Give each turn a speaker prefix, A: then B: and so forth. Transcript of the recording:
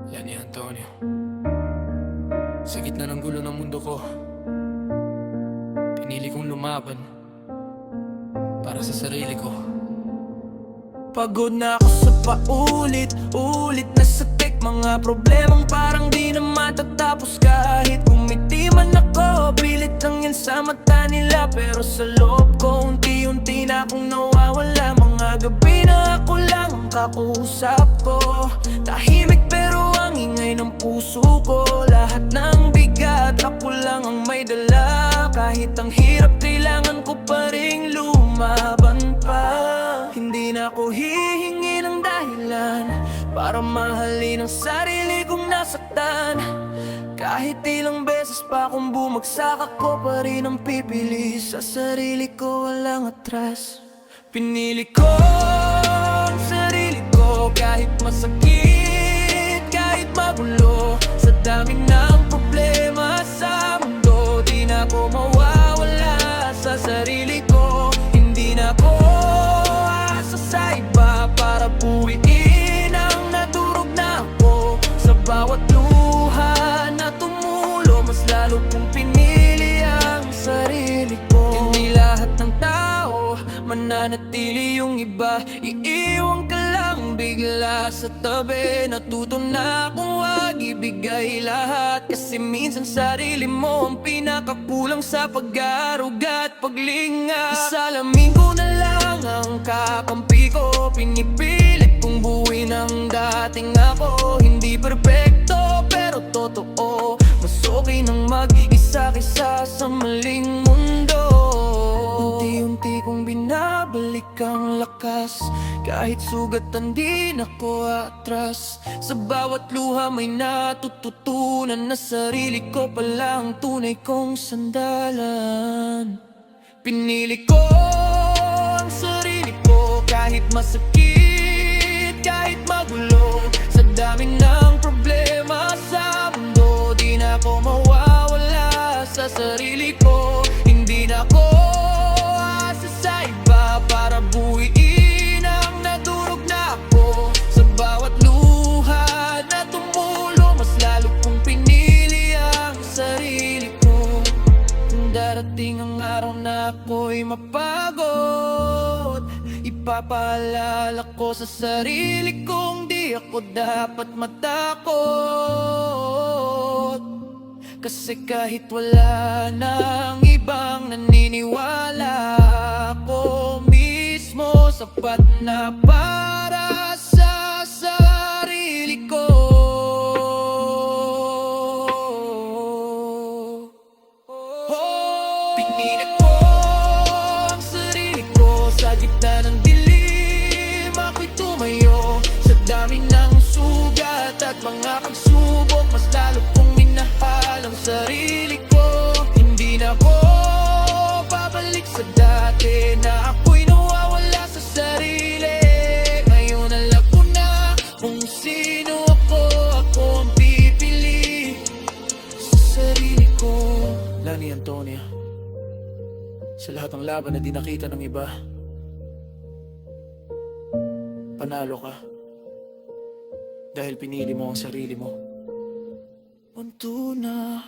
A: Lani Antonio. Sa gitna ng gulo ng mundo ko, pinili kong lumaban para sa sarili ko.
B: Pagod na ako sa paulit-ulit na satik, mga problemang parang di na matatapos. Kahit bumiti man ako, pilit lang yan sa mata nila, pero sa loob ko unti-unti na akong nawawala. Mga gabi na ako lang ang kausap ko, tahimik pero ang ingay ng puso ko. Lahat ng bigat ako lang ang may dala, kahit ang hirap kailangan ko pa ring lumaban pa. Hindi na ako hihingi ng dahilan para mahalin ang sarili kong nasaktan. Kahit ilang beses pa akong bumagsak, ako pa rin ang pipili sa sarili ko, walang atras. Pinili ko ang sarili ko kahit masakit, kahit magulo. Sa dami ng problema sa mundo, di na ako mawawala sa sarili ko. Hindi na ako asa sa iba para buuin ang nadurog na ako. Sa bawat luha na tumulo, mas lalo kong pinili ang sarili ko. Hindi lahat ng tao mananatili, yung iba iiwan ka lang bigla sa tabi. Natuto na akong wag ibigay lahat, kasi minsan sarili mo ang pinakakulang sa pag-aaruga at paglinga. Salamin ko na lang ang kakampi ko, pinipilit kong buuin ang dating ako. Hindi perfecto pero totoo, mas okay nang mag-isa kaysa sa maling mundo. Unti-unti kong binabalik ang lakas, kahit sugatan din ako atras. Sa bawat luha may natututunan na sarili ko pala ang tunay kong sandalan. Pinili ko ang sarili ko kahit masakit, kahit magulo. Sa dami ng problema sa mundo, di na ako mawawala sa sarili ko. Hindi na ako asa sa iba para buuin ang nadurog na ako. Sa bawat luha na tumulo, mas lalo kong pinili ang sarili ko. Kung darating ang araw na ako'y mapagod, ipapaalala ko sa sarili kong di ako dapat matakot. Kasi kahit wala nang ibang naniniwala, ako mismo sapat na para sa sarili ko. Pinili ko ang sarili ko sa gitna ng dilim. Ako'y tumayo sa dami ng sugat at mga pagsubok, mas lalo kong minahal ang sarili ko. Hindi na ako babalik sa dati na ako'y nawawala sa sarili. Ngayon alam ko na kung sino ako, ako ang pipili sa sarili ko. Lani Antonio. Sa lahat ng laban na di nakita ng iba, panalo ka dahil pinili mo ang sarili mo. Punto na